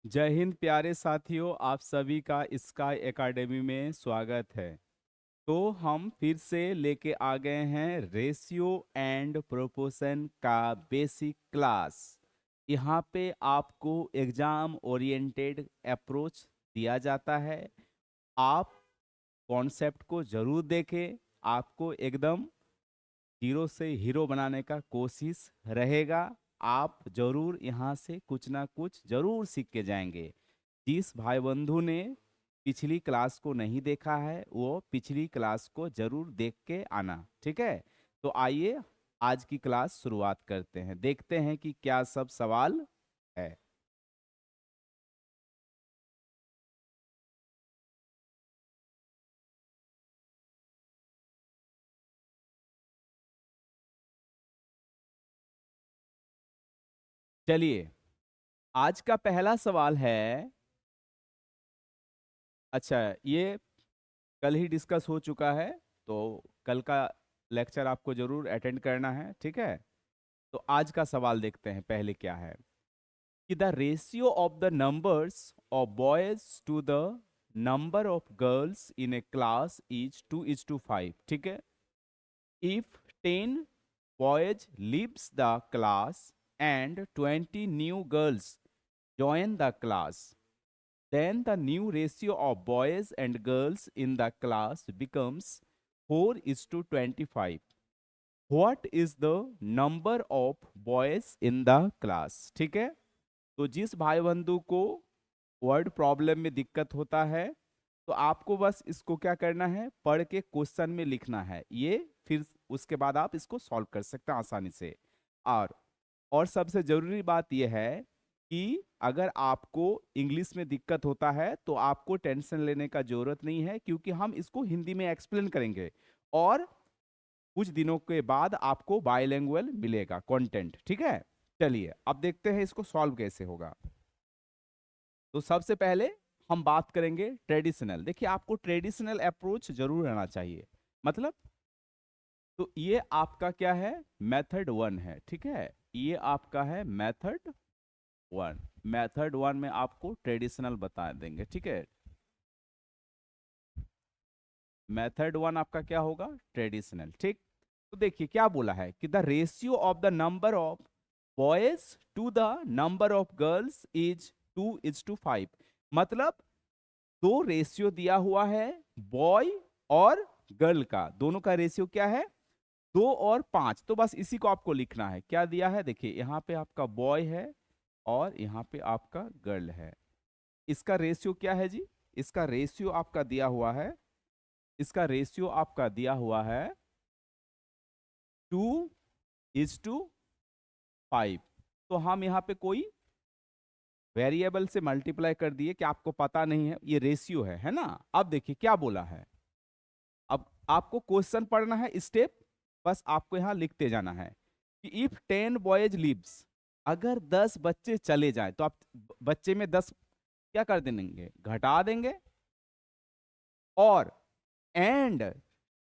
जय हिंद प्यारे साथियों, आप सभी का स्काई एकेडमी में स्वागत है। तो हम फिर से लेके आ गए हैं रेशियो एंड प्रोपोर्शन का बेसिक क्लास। यहाँ पे आपको एग्जाम ओरिएंटेड अप्रोच दिया जाता है। आप कॉन्सेप्ट को जरूर देखें। आपको एकदम जीरो से हीरो बनाने का कोशिश रहेगा। आप जरूर यहाँ से कुछ ना कुछ जरूर सीख के जाएंगे। जिस भाई बंधु ने पिछली क्लास को नहीं देखा है वो पिछली क्लास को जरूर देख के आना, ठीक है। तो आइए आज की क्लास शुरुआत करते हैं, देखते हैं कि क्या सब सवाल है। चलिए, आज का पहला सवाल है। अच्छा, ये कल ही डिस्कस हो चुका है, तो कल का लेक्चर आपको जरूर अटेंड करना है, ठीक है। तो आज का सवाल देखते हैं पहले क्या है कि the ratio of the numbers of boys to the number of girls in a class is 2:5, ठीक है। If 10 boys leaves the class and 20 new girls join the class, then the new ratio of boys and girls in the class becomes 4:25. What is the number of boys in the class? ठीक है। तो जिस भाई बंधु को word problem में दिक्कत होता है, तो आपको बस इसको क्या करना है, पढ़ के क्वेश्चन में लिखना है ये। फिर उसके बाद आप इसको सॉल्व कर सकते हैं आसानी से। और और सबसे जरूरी बात यह है कि अगर आपको इंग्लिश में दिक्कत होता है तो आपको टेंशन लेने का जरूरत नहीं है, क्योंकि हम इसको हिंदी में एक्सप्लेन करेंगे और कुछ दिनों के बाद आपको बाइलिंगुअल मिलेगा कंटेंट, ठीक है। चलिए अब देखते हैं इसको सॉल्व कैसे होगा। तो सबसे पहले हम बात करेंगे ट्रेडिशनल। देखिए, आपको ट्रेडिशनल अप्रोच जरूर रहना चाहिए। मतलब, तो ये आपका क्या है, मेथड 1 है, ठीक है। ये आपका है मेथड 1। मेथड 1 में आपको ट्रेडिशनल बता देंगे, ठीक है। मेथड 1 आपका क्या होगा, ट्रेडिशनल, ठीक। तो देखिए क्या बोला है कि the ratio of the number of boys to the number of girls is 2:5। मतलब दो रेशियो दिया हुआ है, बॉय और गर्ल का, दोनों का रेशियो क्या है, 2 और 5। तो बस इसी को आपको लिखना है। क्या दिया है, देखिए यहाँ पे आपका बॉय है और यहाँ पे आपका गर्ल है। इसका रेशियो क्या है जी, इसका रेशियो आपका दिया हुआ है, इसका रेशियो आपका दिया हुआ है 2:5। तो हम यहाँ पे कोई वेरिएबल से मल्टीप्लाई कर दिए कि आपको पता नहीं है ये रेशियो है ना। अब देखिए क्या बोला है। अब आपको क्वेश्चन पढ़ना है स्टेप, बस आपको यहां लिखते जाना है कि इफ 10 बॉयज लीव्स, अगर 10 बच्चे चले जाए तो आप बच्चे में 10 क्या कर देंगे, घटा देंगे। और and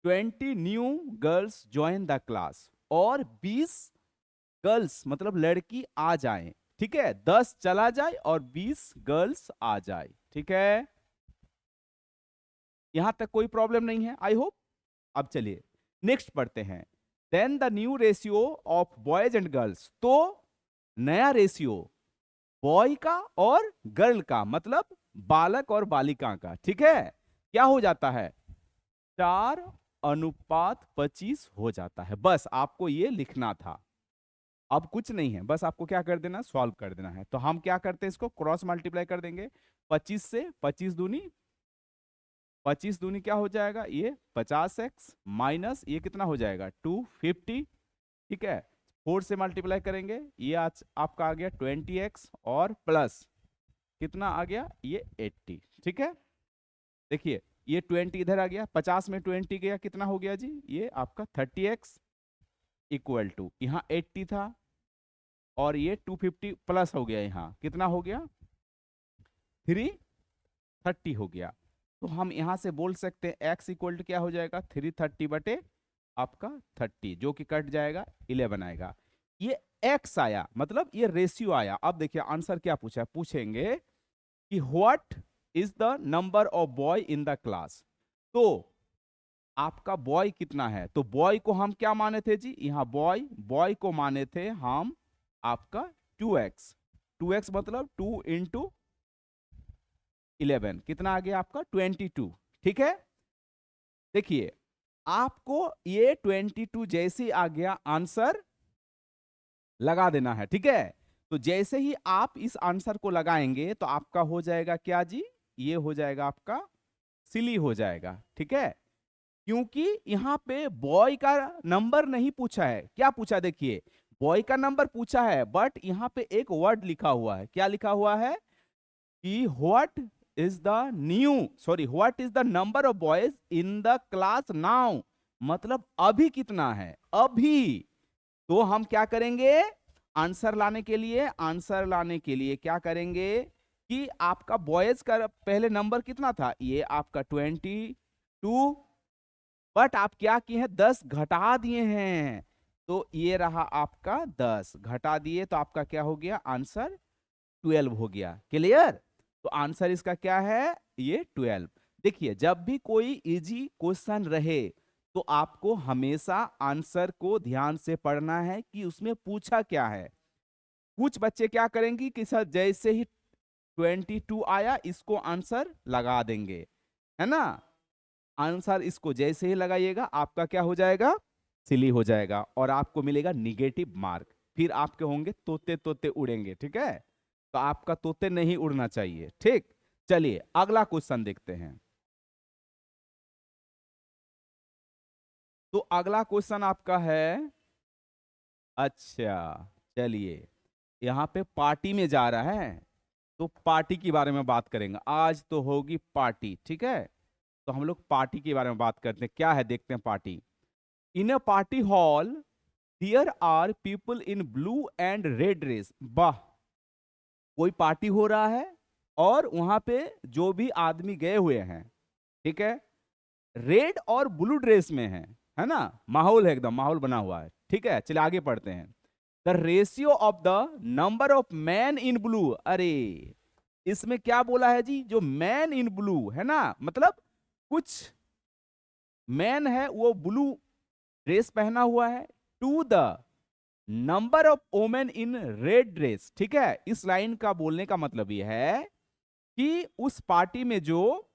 20 new girls join the class, और 20 गर्ल्स मतलब लड़की आ जाए, ठीक है। 10 चला जाए और 20 गर्ल्स आ जाए, ठीक है। यहां तक कोई प्रॉब्लम नहीं है, आई होप। अब चलिए नेक्स्ट पढ़ते हैं। Then the new ratio of boys and girls. तो नया रेशियो बॉय का और गर्ल का, मतलब बालक और बालिका का, ठीक है, क्या हो जाता है, 4:25 हो जाता है। बस आपको ये लिखना था, अब कुछ नहीं है, बस आपको क्या कर देना, सॉल्व कर देना है। तो हम क्या करते हैं, इसको क्रॉस मल्टीप्लाई कर देंगे। 25 से 25 दूनी क्या हो जाएगा, ये 50x माइनस ये कितना हो जाएगा 250, ठीक है। 4 से मल्टीप्लाई करेंगे, ये आज आपका आ गया 20x और प्लस कितना आ गया, ये 80, ठीक है। देखिए ये 20 इधर आ गया, 50 में 20 गया, कितना हो गया जी, ये आपका 30x इक्वल टू यहाँ 80 था और ये 250 प्लस हो गया, यहाँ कितना हो गया 330 हो गया। तो हम यहां से बोल सकते हैं x इक्वल टू क्या हो जाएगा, 330 बटे आपका 30, जो कि कट जाएगा 11 आएगा। ये x आया, मतलब ये रेशियो आया। अब देखिए आंसर क्या पूछा है, पूछेंगे कि what is the number of boy in the class. तो आपका बॉय कितना है, तो बॉय को हम क्या माने थे जी, यहाँ बॉय को माने थे हम आपका 2x। 2x मतलब 2 × 11 कितना आ गया आपका 22। ठीक है, देखिए आपको ये 22 जैसे आ गया आंसर लगा देना है। ठीक है, तो जैसे ही आप इस आंसर को लगाएंगे तो आपका हो जाएगा क्या जी, ये हो जाएगा आपका सिली हो जाएगा। ठीक है, क्योंकि यहां पे बॉय का नंबर नहीं पूछा है, क्या पूछा देखिए, बॉय का नंबर पूछा है, बट यहां पे एक वर्ड लिखा हुआ है। क्या लिखा हुआ है कि what is the number of boys in the class now, मतलब अभी कितना है अभी। तो हम क्या करेंगे, आंसर लाने के लिए क्या करेंगे कि आपका बॉयज का पहले नंबर कितना था, ये आपका 22, बट आप क्या किए हैं 10 घटा दिए हैं, तो ये रहा आपका 10 घटा दिए, तो आपका क्या हो गया आंसर 12 हो गया। क्लियर, तो आंसर इसका क्या है ये 12। देखिए जब भी कोई इजी क्वेश्चन रहे तो आपको हमेशा आंसर को ध्यान से पढ़ना है कि उसमें पूछा क्या है। कुछ बच्चे क्या करेंगे कि सर जैसे ही 22 आया इसको आंसर लगा देंगे, है ना, आंसर इसको जैसे ही लगाइएगा आपका क्या हो जाएगा सिली हो जाएगा और आपको मिलेगा निगेटिव मार्क। फिर आपके होंगे तोते तोते उड़ेंगे। ठीक है, तो आपका तोते नहीं उड़ना चाहिए। ठीक, चलिए अगला क्वेश्चन देखते हैं। तो अगला क्वेश्चन आपका है, अच्छा चलिए, यहाँ पे पार्टी में जा रहा है तो पार्टी के बारे में बात करेंगे, आज तो होगी पार्टी। ठीक है, तो हम लोग पार्टी के बारे में बात करते हैं, क्या है देखते हैं party. In a party hall here are people in blue and red dress. वाह, कोई पार्टी हो रहा है और वहां पे जो भी आदमी गए हुए हैं, ठीक है, रेड और ब्लू ड्रेस में है ना, माहौल है एकदम, माहौल बना हुआ है। ठीक है, चलिए आगे पढ़ते हैं। The ratio of the number of man in blue, अरे इसमें क्या बोला है जी, जो मैन इन ब्लू है ना, मतलब कुछ मैन है वो ब्लू ड्रेस पहना हुआ है, to the number of women in red dress. ठीक है, इस लाइन का बोलने का मतलब यह है कि उस पार्टी में जो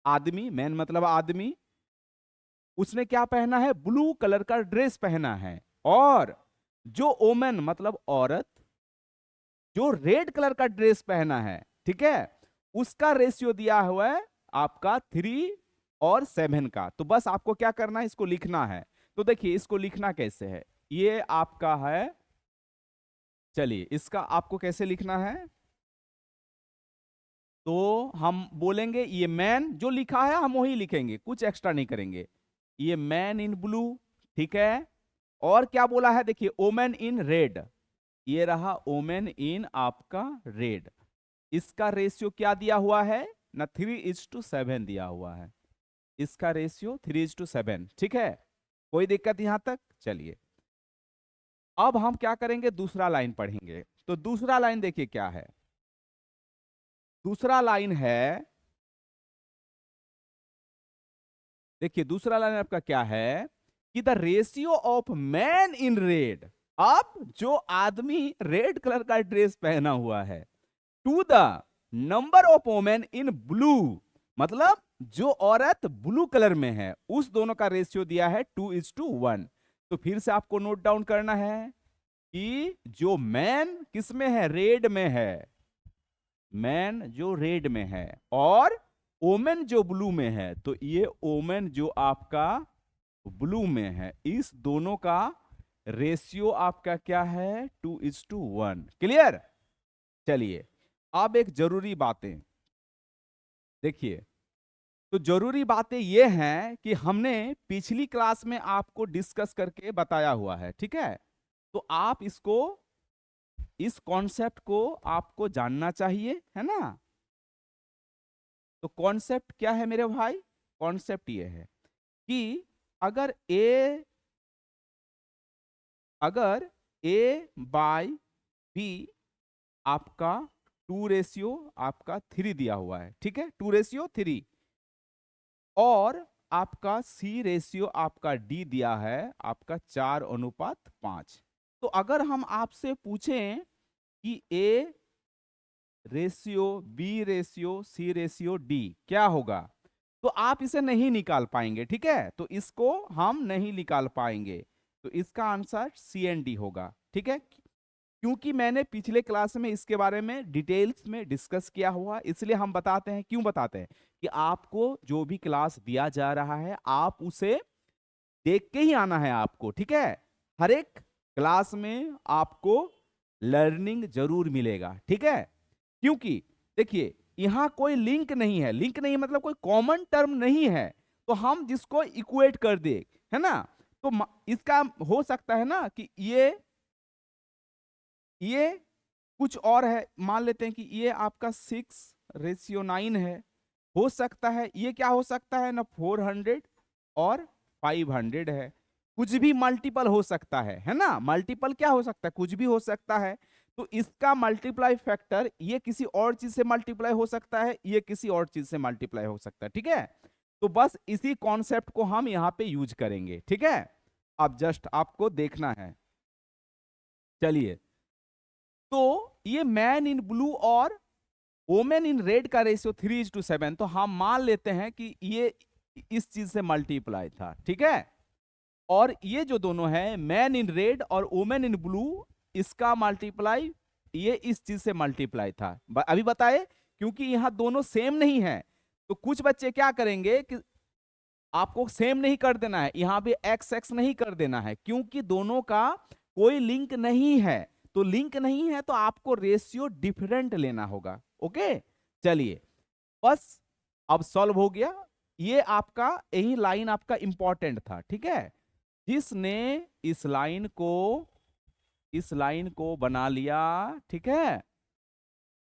आदमी, मैन मतलब आदमी, उसने क्या पहना है ब्लू कलर का ड्रेस पहना है, और जो ओमेन मतलब औरत जो रेड कलर का ड्रेस पहना है, ठीक है, उसका रेशियो दिया हुआ है आपका 3 और 7 का। तो बस आपको क्या करना है, इसको लिखना है। तो देखिए इसको लिखना कैसे है, ये आपका है, चलिए इसका आपको कैसे लिखना है, तो हम बोलेंगे ये मैन जो लिखा है हम वही लिखेंगे, कुछ एक्स्ट्रा नहीं करेंगे, ये मैन इन ब्लू। ठीक है, और क्या बोला है देखिए ओमेन इन रेड, ये रहा ओमेन इन आपका रेड, इसका रेशियो क्या दिया हुआ है ना 3:7 दिया हुआ है, इसका रेशियो 3:7। ठीक है, कोई दिक्कत यहां तक, चलिए अब हम क्या करेंगे दूसरा लाइन पढ़ेंगे। तो दूसरा लाइन देखिए क्या है, दूसरा लाइन है, देखिए दूसरा लाइन आपका क्या है कि the ratio of man in red, अब जो आदमी रेड कलर का ड्रेस पहना हुआ है, to the number of women in blue, मतलब जो औरत ब्लू कलर में है, उस दोनों का रेशियो दिया है 2:1। तो फिर से आपको नोट डाउन करना है कि जो मैन किस में है, रेड में है, मैन जो रेड में है और ओमेन जो ब्लू में है, तो ये ओमेन जो आपका ब्लू में है, इस दोनों का रेशियो आपका क्या है 2:1। क्लियर, चलिए अब एक जरूरी बातें देखिए, तो जरूरी बातें ये हैं कि हमने पिछली क्लास में आपको डिस्कस करके बताया हुआ है। ठीक है, तो आप इसको, इस कॉन्सेप्ट को आपको जानना चाहिए, है ना। तो कॉन्सेप्ट क्या है मेरे भाई, कॉन्सेप्ट ये है कि अगर ए बाय बी आपका 2 रेशियो आपका 3 दिया हुआ है, ठीक है, 2:3, और आपका सी रेशियो आपका डी दिया है आपका 4:5। तो अगर हम आपसे पूछें कि A ratio B ratio C ratio D क्या होगा, तो आप इसे नहीं निकाल पाएंगे, ठीक है, तो इसको हम नहीं निकाल पाएंगे। तो इसका आंसर सी एंड डी होगा, ठीक है, क्योंकि मैंने पिछले क्लास में इसके बारे में डिटेल्स में डिस्कस किया हुआ, इसलिए हम बताते हैं। क्यों बताते हैं? कि आपको जो भी क्लास दिया जा रहा है आप उसे देख के ही आना है आपको, ठीक है। हर एक क्लास में आपको लर्निंग जरूर मिलेगा, ठीक है, क्योंकि देखिए यहां कोई लिंक नहीं है, लिंक नहीं मतलब कोई कॉमन टर्म नहीं है, तो हम जिसको इक्वेट कर दे, है ना, तो इसका हो सकता है ना कि ये कुछ और है, मान लेते हैं कि ये आपका 6:9 है, हो सकता है ये क्या हो सकता है ना 400 और 500 है, कुछ भी मल्टीपल हो सकता है ना, मल्टीपल क्या हो सकता है, कुछ भी हो सकता है। तो इसका मल्टीप्लाई फैक्टर ये किसी और चीज से मल्टीप्लाई हो सकता है, ये किसी और चीज से मल्टीप्लाई हो सकता है, ठीक है। तो बस इसी कॉन्सेप्ट को हम यहां पे यूज करेंगे, ठीक है। अब जस्ट आपको देखना है, चलिए। तो ये मैन इन ब्लू और वोमेन इन रेड का रेशियो 3:7, तो हम मान लेते हैं कि ये इस चीज से मल्टीप्लाई था, ठीक है। और ये जो दोनों है मैन इन रेड और वोमेन इन ब्लू, इसका मल्टीप्लाई ये इस चीज से मल्टीप्लाई था, अभी बताए, क्योंकि यहां दोनों सेम नहीं है। तो कुछ बच्चे क्या करेंगे कि आपको सेम नहीं कर देना है, यहां भी एक्स एक्स नहीं कर देना है, क्योंकि दोनों का कोई लिंक नहीं है। तो लिंक नहीं है तो आपको रेशियो डिफरेंट लेना होगा, ओके। चलिए, बस अब सॉल्व हो गया। ये आपका यही लाइन आपका इंपॉर्टेंट था, ठीक है। जिसने इस लाइन को बना लिया, ठीक है,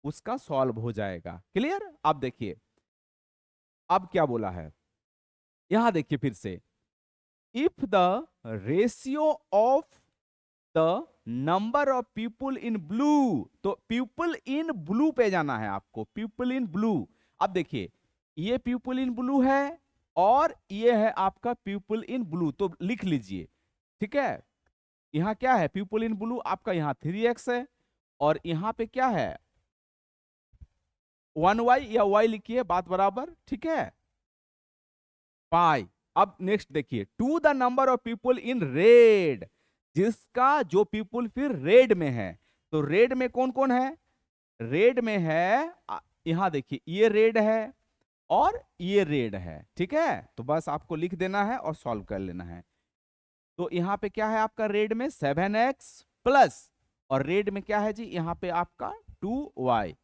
उसका सॉल्व हो जाएगा। क्लियर? अब देखिए अब क्या बोला है, यहां देखिए फिर से, if the ratio of the number of people in blue, तो पीपल इन ब्लू पे जाना है आपको, पीपल इन ब्लू। अब देखिए ये पीपल इन ब्लू है और ये है आपका पीपल इन ब्लू, तो लिख लीजिए, ठीक है। यहां क्या है, पीपल इन ब्लू आपका यहां 3x है, और यहां पे क्या है 1y, या y लिखिए, बात बराबर, ठीक है, पाई। अब नेक्स्ट देखिए, to the number of people in red, जिसका जो पीपल फिर रेड में है, तो रेड में कौन कौन है, रेड में है यहां देखिए ये रेड है और ये रेड है, ठीक है। तो बस आपको लिख देना है और सॉल्व कर लेना है। तो यहां पे क्या है आपका रेड में 7x प्लस, और रेड में क्या है जी यहां पे आपका 2y,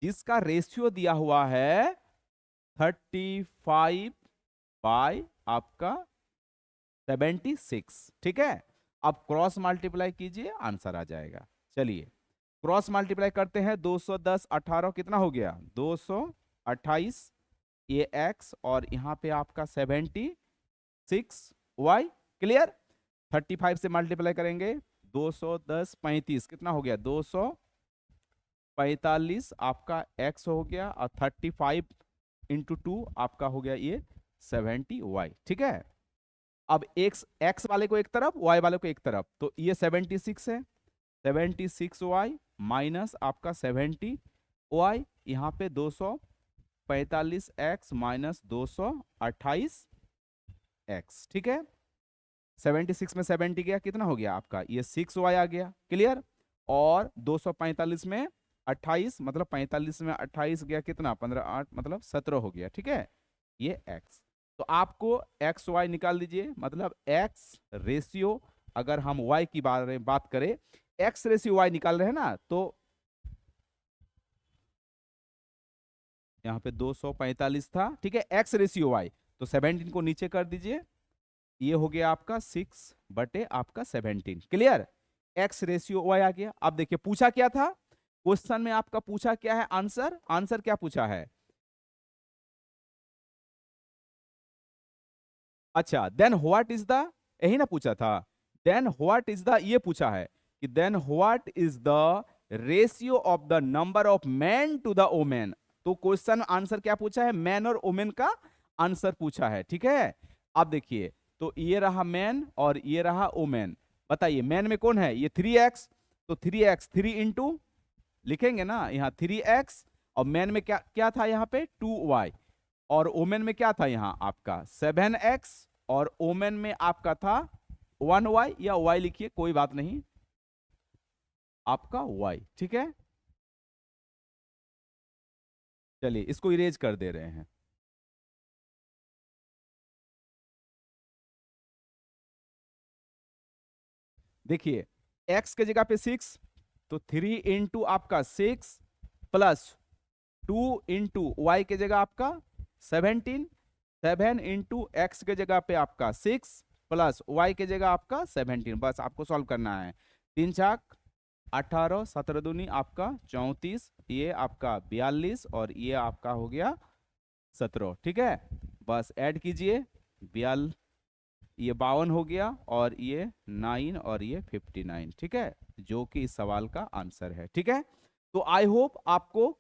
जिसका रेशियो दिया हुआ है 35 बाय आपका 76, ठीक है। अब क्रॉस मल्टीप्लाई कीजिए, आंसर आ जाएगा। चलिए क्रॉस मल्टीप्लाई करते हैं, 210 18 कितना हो गया 228, ये x और यहाँ पे आपका 76y। क्लियर? 35 से मल्टीप्लाई करेंगे, 210 35 कितना हो गया 245 आपका x हो गया, और 35 इंटू 2 आपका हो गया ये 70y, ठीक है। अब x वाले को एक तरफ, y वाले को एक तरफ, तो ये 76 है, 76y माइनस आपका 70y, यहाँ पे 245x माइनस 228x, ठीक है। 76 में 70 गया, कितना हो गया आपका ये 6y आ गया। क्लियर? और 245 में 28, मतलब 45 में 28 गया, कितना 15 8 मतलब 17 हो गया, ठीक है, ये x। तो आपको एक्स वाई निकाल दीजिए, मतलब एक्स रेशियो, अगर हम y की बारे में बात करें, एक्स रेशियो y निकाल रहे हैं ना, तो यहाँ पे 245 था, ठीक है, एक्स रेशियो y, तो 17 को नीचे कर दीजिए, ये हो गया आपका 6 बटे आपका 17। क्लियर? एक्स रेशियो y आ गया। अब देखिए पूछा क्या था क्वेश्चन में, आपका पूछा क्या है, आंसर क्या पूछा है, अच्छा देन व्हाट इज द, यही ना पूछा था, देन व्हाट इज द, ये पूछा है कि then what is the ratio of the number of man to the women. तो क्वेश्चन आंसर क्या पूछा है, मैन और वोमेन का आंसर पूछा है, ठीक है। अब देखिए, तो ये रहा मैन और ये रहा वोमेन। बताइए मैन में कौन है, ये 3x, तो 3x 3 इंटू लिखेंगे ना यहाँ 3x, और मैन में क्या क्या था यहाँ पे 2y, और वोमेन में क्या था यहाँ आपका 7x, और वोमेन में आपका था 1y, या y लिखिए कोई बात नहीं, आपका y, ठीक है। चलिए इसको इरेज कर दे रहे हैं। देखिए x के जगह पे 6, तो 3 इंटू आपका 6 प्लस 2 इंटू वाई के जगह आपका 17, 7 इंटू एक्स के जगह पे आपका 6 प्लस वाई के जगह आपका 17। बस आपको सॉल्व करना है। 3 छाक 18, 17 दूनी आपका 34, ये आपका 42, और ये आपका हो गया 17, ठीक है। बस ऐड कीजिए, 42, ये 52 हो गया, और ये 9, और ये 59, ठीक है, जो कि इस सवाल का आंसर है, ठीक है। तो आई होप आपको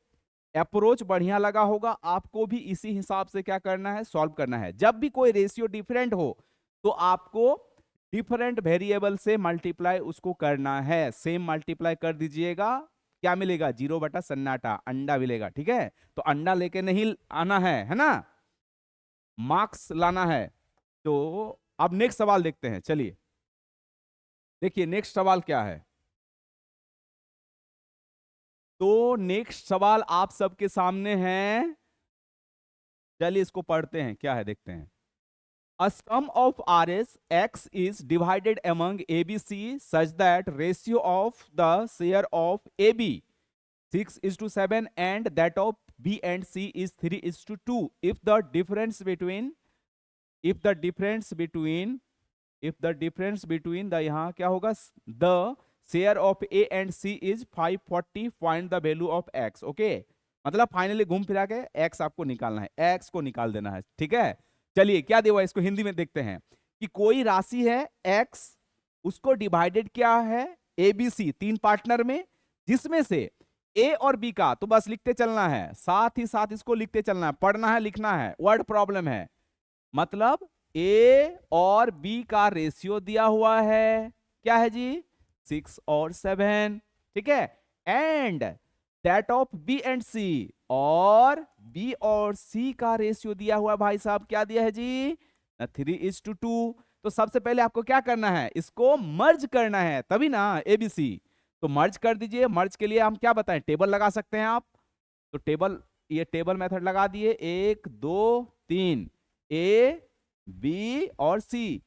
अप्रोच बढ़िया लगा होगा। आपको भी इसी हिसाब से क्या करना है, सॉल्व करना है। जब भी कोई रेशियो डिफरेंट हो तो आपको डिफरेंट वेरिएबल से मल्टीप्लाई उसको करना है। सेम मल्टीप्लाई कर दीजिएगा, क्या मिलेगा, 0 बटा सन्नाटा, अंडा मिलेगा, ठीक है। तो अंडा लेके नहीं आना है ना, मार्क्स लाना है। तो अब नेक्स्ट सवाल देखते हैं, चलिए देखिए नेक्स्ट सवाल क्या है। तो नेक्स्ट सवाल आप सबके सामने है, चलिए इसको पढ़ते हैं, क्या है देखते हैं। A sum of RS X is divided among ABC such that ratio of the share of AB 6:7 and that of B and C is 3:2. If the difference between if the difference between the यहाँ क्या होगा, the share of A and C is 540, find the value of X. Okay, मतलब finally घूम फिरा के X आपको निकालना है, X को निकाल देना है, ठीक है। चलिए क्या दिया हुआ है, इसको हिंदी में देखते हैं कि कोई राशि है X, उसको डिवाइडेड क्या है ABC 3 पार्टनर में, जिसमें से A और B का तो बस लिखते चलना है, साथ ही साथ इसको लिखते चलना है, पढ़ना है लिखना है, वर्ड प्रॉब्लम है। मतलब A और B का रेशियो दिया हुआ है, क्या है जी, 6 और 7, ठीक है। And that of B and C, और B और C का रेशियो दिया हुआ भाई साहब, क्या दिया है जी, 3:2। तो सबसे पहले आपको क्या करना है, इसको मर्ज करना है, तभी ना ABC। तो मर्ज कर दीजिए। मर्ज के लिए हम क्या बताएं, टेबल लगा सकते हैं आप, तो टेबल, ये टेबल मेथड लगा दिए, 1 2 3, A B और C।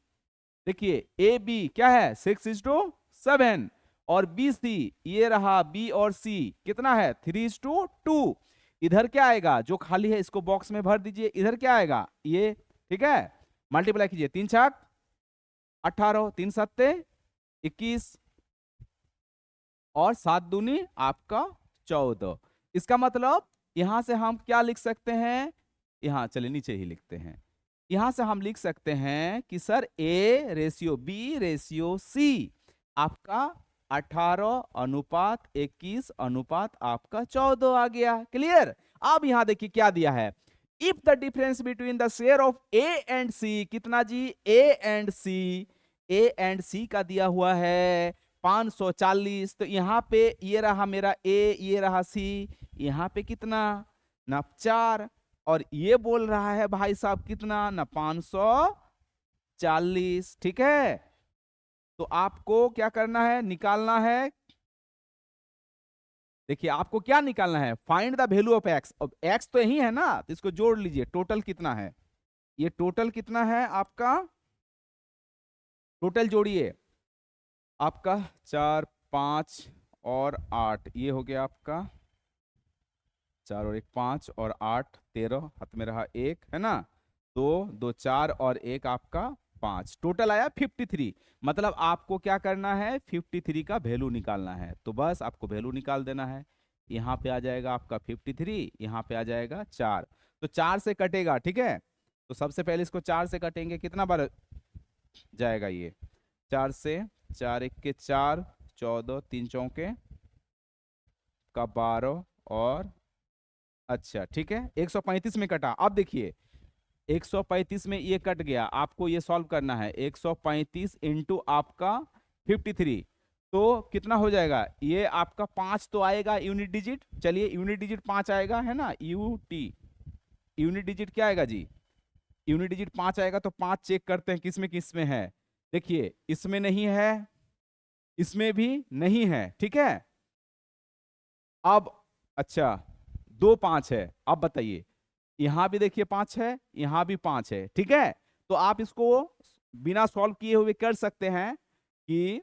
देखिए ए बी क्या है 6:7, और बी सी ये रहा B और C कितना है 3:2। इधर क्या आएगा, जो खाली है इसको बॉक्स में भर दीजिए, इधर क्या आएगा ये, ठीक है। मल्टीप्लाई कीजिए, 3 छाक 18, 3 सत्ते 21, और 7 दूनी आपका 14। इसका मतलब यहां से हम क्या लिख सकते हैं, यहां चलिए नीचे ही लिखते हैं, यहां से हम लिख सकते हैं कि sir A ratio B ratio C आपका 18:21 अनुपात आपका 14 आ गया। क्लियर। अब यहां देखिए क्या दिया है, if the difference between the share of A and C, कितना जी A एंड C का दिया हुआ है 540। तो यहाँ पे ये रहा मेरा A, ये रहा C, यहाँ पे कितना ना 4, और ये बोल रहा है भाई साहब कितना ना 540, ठीक है। तो आपको क्या करना है, निकालना है, देखिए आपको क्या निकालना है, find the value of x. अब एक्स तो यही है ना, तो इसको जोड़ लीजिए, टोटल कितना है, ये टोटल कितना है आपका, टोटल जोड़िए आपका 4 5 और 8, ये हो गया आपका 4 और 1 5 और 8 13, हाथ में रहा 1 है ना, 2 2 4 और 1 आपका 5, टोटल आया 53। मतलब आपको क्या करना है 53 का वैल्यू निकालना है। तो बस आपको वैल्यू निकाल देना है, यहाँ पे आ जाएगा आपका 53, यहाँ पे आ जाएगा 4, तो 4 से कटेगा, ठीक है। तो सबसे पहले इसको 4 से कटेंगे, कितना बार जाएगा ये, 4 से 4 1 के 4, 14 3 चौके आपका 12 और अच्छा ठीक है 135 में कटा। अब देखिए 135 में ये कट गया, आपको ये सॉल्व करना है। 135 इंटू आपका 53 तो कितना हो जाएगा? ये आपका 5 तो आएगा यूनिट डिजिट। चलिए यूनिट डिजिट 5 आएगा है ना, यूनिट डिजिट क्या आएगा जी? यूनिट डिजिट 5 आएगा। तो 5 चेक करते हैं किस में है। देखिए इसमें नहीं है, इसमें भी नहीं है, ठीक है। अब अच्छा 2 5 है। अब बताइए यहां भी देखिए 5 है, यहां भी 5 है, ठीक है। तो आप इसको बिना सॉल्व किए हुए कर सकते हैं कि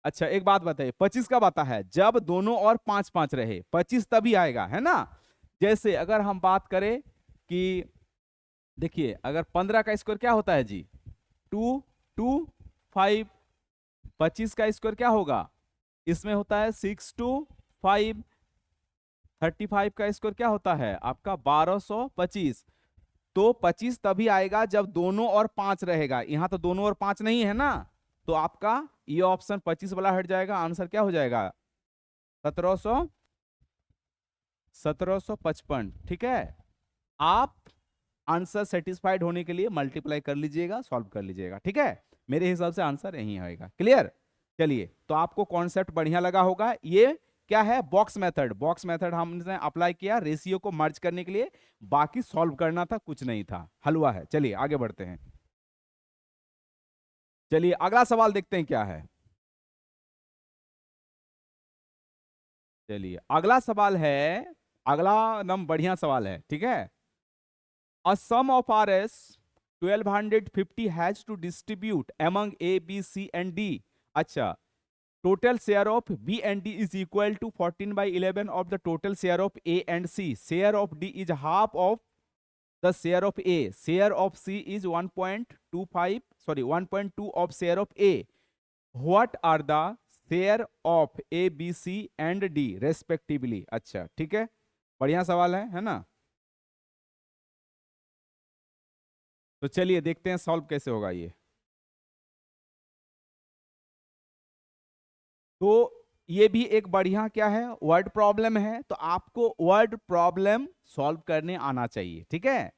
अच्छा एक बात बताइए 25 कब आता है? जब दोनों और 5 5 रहे, 25 तभी आएगा है ना। जैसे अगर हम बात करें कि देखिए अगर 15 का स्क्वायर क्या होता है जी? 2 2 5। 25 का स्क्वायर क्या होगा? इसमें होता है 6 2 5। 35 का स्क्वायर क्या होता है आपका? 1225। तो 25 तभी आएगा जब दोनों और 5 रहेगा। यहां तो दोनों और 5 नहीं है ना, तो आपका ये ऑप्शन 25 वाला हट जाएगा। आंसर क्या हो जाएगा? 1755, ठीक है। आप आंसर सेटिस्फाइड होने के लिए मल्टीप्लाई कर लीजिएगा, सॉल्व कर लीजिएगा, ठीक है। मेरे हिसाब से आंसर यही आएगा। क्लियर? चलिए तो आपको कॉन्सेप्ट बढ़िया लगा होगा। ये क्या है? Box method. बॉक्स मेथड हमने अप्लाई किया रेशियो को मर्ज करने के लिए, बाकी सॉल्व करना था, कुछ नहीं था, हलवा है। चलिए आगे बढ़ते हैं। चलिए अगला सवाल देखते हैं क्या है। चलिए अगला सवाल है, अगला नम बढ़िया सवाल है, ठीक है। A sum of RS 1250 has to distribute among A, B, C and D. अच्छा, total share of B and D is equal to 14 by 11 of the total share of A and C. Share of D is half of the share of A. Share of C is 1.25, sorry 1.2 of share of A. What are the share of A, B, C and D respectively? अच्छा ठीक है, बढ़िया सवाल है ना। तो चलिए देखते हैं सॉल्व कैसे होगा ये। तो ये भी एक बढ़िया क्या है? वर्ड प्रॉब्लम है। तो आपको वर्ड प्रॉब्लम सॉल्व करने आना चाहिए, ठीक है।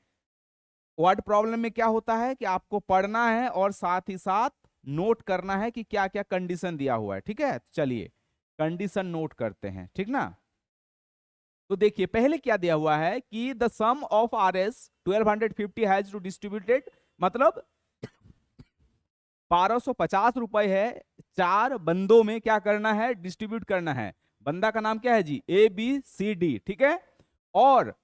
वर्ड प्रॉब्लम में क्या होता है कि आपको पढ़ना है और साथ ही साथ नोट करना है कि क्या क्या कंडीशन दिया हुआ है, ठीक है। चलिए कंडीशन नोट करते हैं, ठीक ना। तो देखिए पहले क्या दिया हुआ है कि the sum of R S 1250 has to distributed, मतलब 1250 रुपए है, 4 बंदों में क्या करना है? डिस्ट्रीब्यूट करना है। बंदा का नाम क्या है जी? ए बी सी डी, ठीक है। और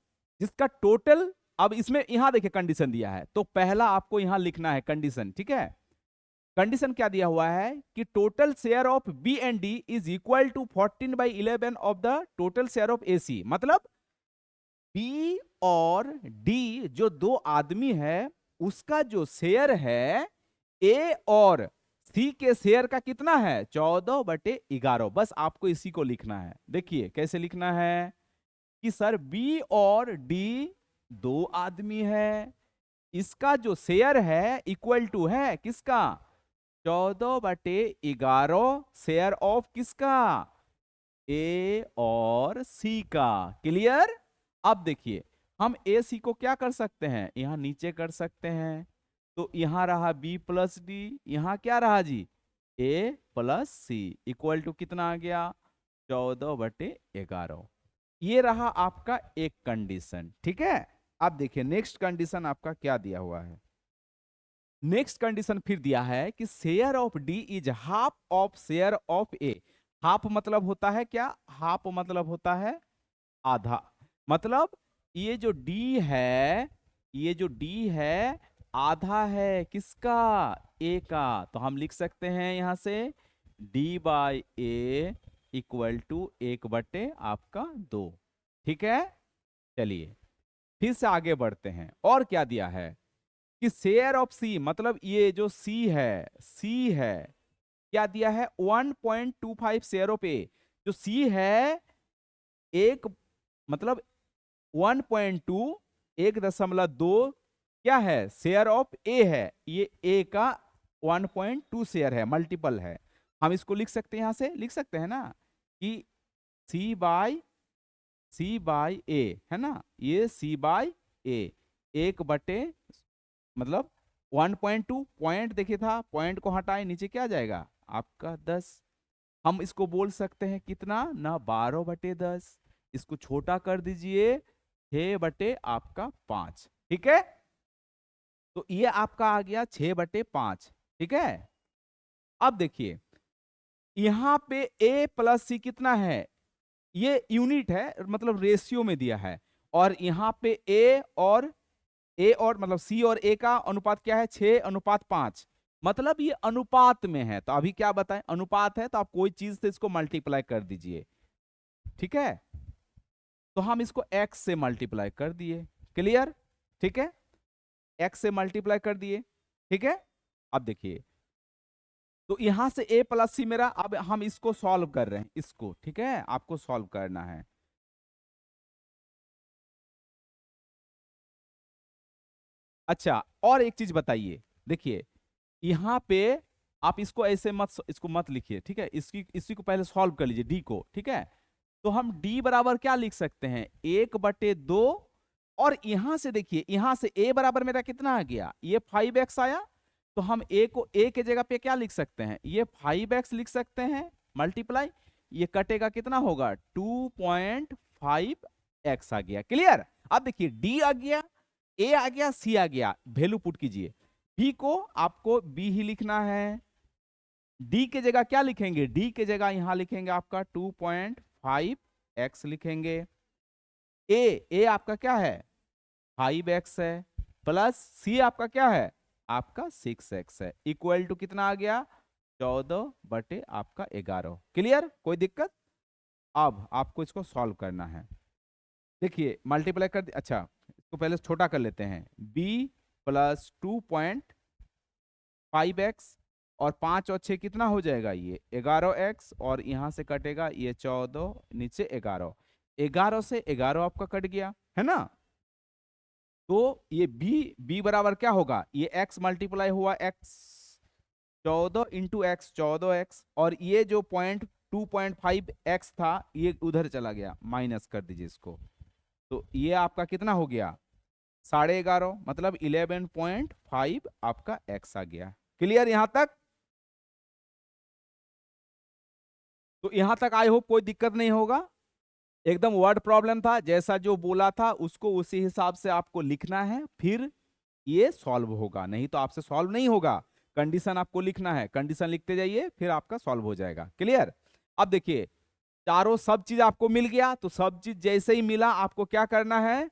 जिसका टोटल, अब इसमें यहां देखिए कंडीशन दिया है, तो पहला आपको यहां लिखना है कंडीशन, ठीक है। कंडीशन क्या दिया हुआ है कि total share of B and D is equal to 14 by 11 of the total share of A C. मतलब बी और डी जो दो आदमी है उसका जो शेयर है ए और सी के शेयर का कितना है? 14/11। बस आपको इसी को लिखना है। देखिए कैसे लिखना है कि सर बी और डी दो आदमी है, इसका जो शेयर है इक्वल टू है किसका? 14/11 शेयर ऑफ किसका? ए और सी का। क्लियर? अब देखिए हम ए सी को क्या कर सकते हैं? यहां नीचे कर सकते हैं। तो यहां रहा बी प्लस डी, यहां क्या रहा जी? ए प्लस सी इक्वल टू कितना आ गया? 14/11। ये रहा आपका एक कंडीशन, ठीक है। अब देखिए नेक्स्ट कंडीशन आपका क्या दिया हुआ है। नेक्स्ट कंडीशन फिर दिया है कि share of D is half of share of A. Half मतलब होता है क्या? हाफ मतलब होता है आधा। मतलब ये जो डी है, ये जो डी है आधा है किसका? ए का। तो हम लिख सकते हैं यहां से D by A equal to 1/, आपका 2, ठीक है। चलिए फिर से आगे बढ़ते हैं। और क्या दिया है कि शेयर ऑफ सी, मतलब ये जो सी है, सी है क्या दिया है? 1.25 शेयर ऑफ ए। जो सी है एक, मतलब 1.2, 1.2 क्या है? शेयर ऑफ ए है। ये ए का 1.2 शेयर है, मल्टीपल है। हम इसको लिख सकते हैं, यहां से लिख सकते हैं ना कि सी बाई ए है ना, ये सी बाई ए, 1/, मतलब 1.2 पॉइंट देखिए था, पॉइंट को हटाए नीचे क्या आ जाएगा आपका 10। हम इसको बोल सकते हैं कितना ना, 12/10। इसको छोटा कर दीजिए, 6 आपका 5। ठीक है, तो ये आपका आ गया 6/5। ठीक है, अब देखिए यहां पे a प्लस सी कितना है, ये यूनिट है, मतलब रेशियो में दिया है। और यहां पे ए और मतलब सी और ए का अनुपात क्या है, 6:5। मतलब ये अनुपात में है, तो अभी क्या बताएं, अनुपात है तो आप कोई चीज से इसको मल्टीप्लाई कर दीजिए। ठीक है, तो हम इसको x से मल्टीप्लाई कर दिए, क्लियर। ठीक है, x से मल्टीप्लाई कर दिए। ठीक है, अब देखिए तो यहां से a प्लस सी मेरा, अब हम इसको सॉल्व कर रहे हैं इसको। ठीक है, आपको सॉल्व करना है। अच्छा, और एक चीज बताइए, देखिए यहां पे आप इसको ऐसे मत, इसको मत लिखिए। ठीक है, इसी को पहले सॉल्व कर लीजिए, डी को। ठीक है, तो हम d बराबर क्या लिख सकते हैं, 1/2। और यहां से देखिए, यहां से a बराबर मेरा कितना आ गया, ये 5x आया। तो हम a को a के जगह पे क्या लिख सकते हैं, ये 5x लिख सकते हैं मल्टीप्लाई, ये कटेगा कितना होगा 2.5x आ गया, क्लियर। अब देखिए d आ गया, a आ गया, c आ गया, वैल्यू पुट कीजिए। b को आपको b ही लिखना है, d के जगह क्या लिखेंगे, d के जगह यहां लिखेंगे आपका 2.5x लिखेंगे। ए आपका क्या है 5x है, प्लस सी आपका क्या है आपका 6x है, इक्वल टू कितना आ गया 14 आपका 11। क्लियर, कोई दिक्कत। अब आपको इसको सॉल्व करना है। देखिए मल्टीप्लाई कर अच्छा, इसको पहले छोटा कर लेते हैं, b प्लस 2.5x और 5 और 6 कितना हो जाएगा, ये 11x, और यहां से कटेगा ये 14, नीचे 11, 11 से 11 आपका कट गया है ना। तो ये b बराबर क्या होगा, ये x मल्टीप्लाई हुआ x, 14 × x 14x, और ये जो 2.5x था ये उधर चला गया, माइनस कर दीजिए इसको। तो ये आपका कितना हो गया 11.5, मतलब 11.5 आपका x आ गया। क्लियर यहां तक, तो यहां तक आई होप कोई दिक्कत नहीं होगा। एकदम वर्ड प्रॉब्लम था, जैसा जो बोला था उसको उसी हिसाब से आपको लिखना है, फिर ये सॉल्व होगा, नहीं तो आपसे सॉल्व नहीं होगा। कंडीशन आपको लिखना है, कंडीशन लिखते जाइए, फिर आपका सॉल्व हो जाएगा। क्लियर, अब देखिए चारों सब चीज आपको मिल गया, तो सब चीज जैसे ही मिला आपको क्या करना है,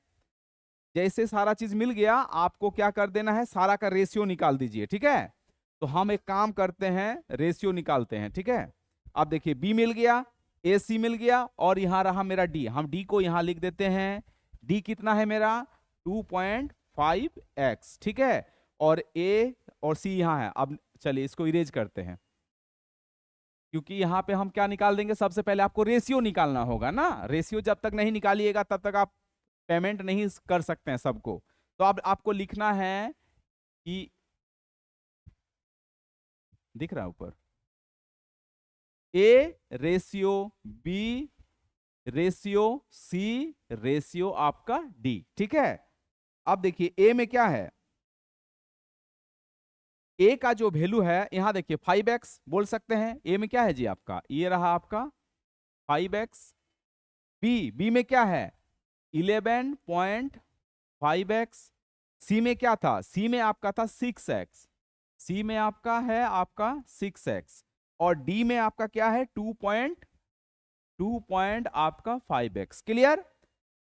जैसे सारा चीज मिल गया आपको क्या कर देना है, सारा का रेशियो निकाल दीजिए। ठीक है, तो हम एक काम करते हैं, रेशियो निकालते हैं। ठीक है, अब देखिए बी मिल गया, ए सी मिल गया, और यहां रहा मेरा डी, हम डी को यहां लिख देते हैं। डी कितना है मेरा 2.5x। ठीक है, और ए और सी यहां है। अब चलिए इसको इरेज करते हैं, क्योंकि यहां पे हम क्या निकाल देंगे, सबसे पहले आपको रेशियो निकालना होगा ना, रेशियो जब तक नहीं निकालिएगा तब तक आप पेमेंट नहीं कर सकते हैं सबको। तो अब आपको लिखना है कि, दिख रहा है ऊपर, A ratio B ratio C ratio आपका डी। ठीक है, अब देखिए ए में क्या है, ए का जो वैल्यू है यहां देखिए 5x बोल सकते हैं, ए में क्या है जी आपका, ये रहा आपका 5x। बी में क्या है 11.5x। सी में क्या था, सी में आपका था 6x, सी में आपका है आपका 6x, और डी में आपका क्या है 2 आपका 5x। क्लियर,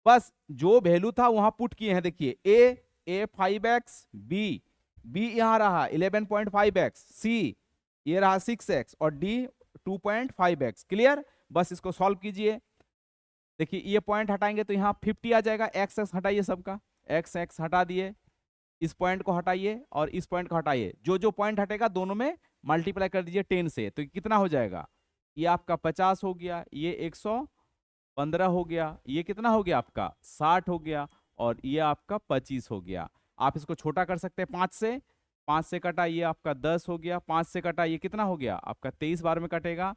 बस जो वैल्यू था वहां पुट किए हैं। देखिए ए 5x, बी यहां रहा 11.5x, सी ये रहा 6x, और डी 2.5x। क्लियर, बस इसको सॉल्व कीजिए। देखिए ये पॉइंट हटाएंगे तो यहाँ 50 आ जाएगा, एक्स एक्स हटाइए सबका, एक्स एक्स हटा दिए, इस पॉइंट को हटाइए और इस पॉइंट को हटाइए, जो जो पॉइंट हटेगा दोनों में मल्टीप्लाई कर दीजिए 10 से, तो कितना हो जाएगा, ये आपका 50 हो गया, ये 115 हो गया, ये कितना हो गया आपका 60 हो गया, और ये आपका 25 हो गया। आप इसको छोटा कर सकते हैं 5 से, 5 से कटा ये आपका 10 हो गया, 5 से कटा ये कितना हो गया आपका 23 बार में कटेगा,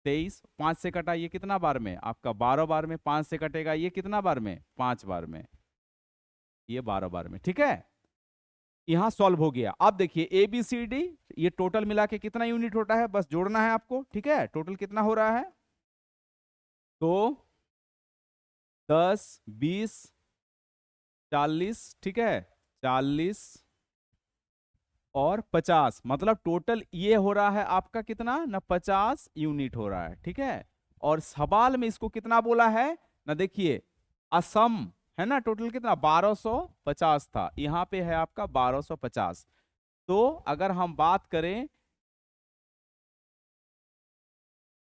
23, 5 से कटा ये कितना बार में, आपका 12 बार में। 5 से कटेगा ये कितना बार में, 5 बार में, ये 12 बार में। ठीक है, यहां सॉल्व हो गया। अब देखिए ए बी सी डी, ये टोटल मिला के कितना यूनिट होता है, बस जोड़ना है आपको। ठीक है, टोटल कितना हो रहा है, तो 10, 20, 40, ठीक है, 40 और 50, मतलब टोटल ये हो रहा है आपका कितना ना, 50 यूनिट हो रहा है। ठीक है, और सवाल में इसको कितना बोला है ना, देखिए असम है ना, टोटल कितना 1250 था, यहां पे है आपका 1250। तो अगर हम बात करें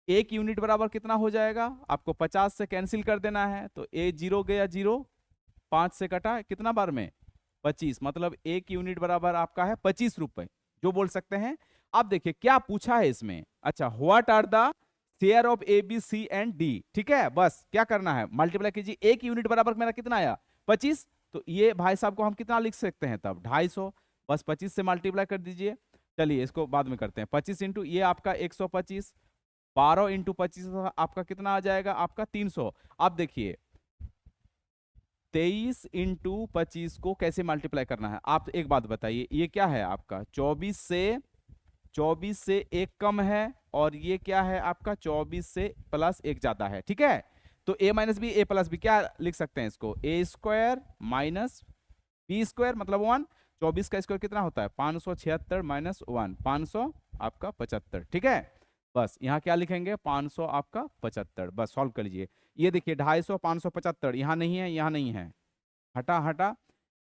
एक यूनिट बराबर कितना हो जाएगा, आपको 50 से कैंसिल कर देना है, तो ए जीरो गया जीरो, 5 से कटा कितना बार में, 25, मतलब एक यूनिट बराबर आपका है 25 रुपए, जो बोल सकते हैं। अब देखिए क्या पूछा है इसमें, अच्छा what are the share of A B C and D. ठीक है, बस क्या करना है, मल्टीप्लाई कीजिए, एक यूनिट बराबर मेरा कितना आया 25, तो ये भाई साहब को हम कितना लिख सकते हैं तब 250, बस 25 से मल्टीप्लाई कर दीजिए। चलिए इसको बाद में करते हैं, 25 इंटू ये आपका 125, 12 इंटू 25 आपका कितना आ जाएगा, आपका 300। अब देखिए 23 इंटू 25 को कैसे मल्टीप्लाई करना है, आप एक बात बताइए, ये क्या है आपका 24 से एक कम है, और ये क्या है आपका 24 से प्लस एक ज्यादा है। ठीक है, तो a minus B, A plus B, क्या लिख सकते हैं इसको, A square minus B square, मतलब 1। 24 का स्क्वायर कितना होता है 576 माइनस 1, 500 आपका 75। ठीक है, बस यहाँ क्या लिखेंगे 500 आपका 75, बस सॉल्व कर लीजिए। ये देखिए 250, 575, यहाँ नहीं है, यहाँ नहीं है, हटा हटा,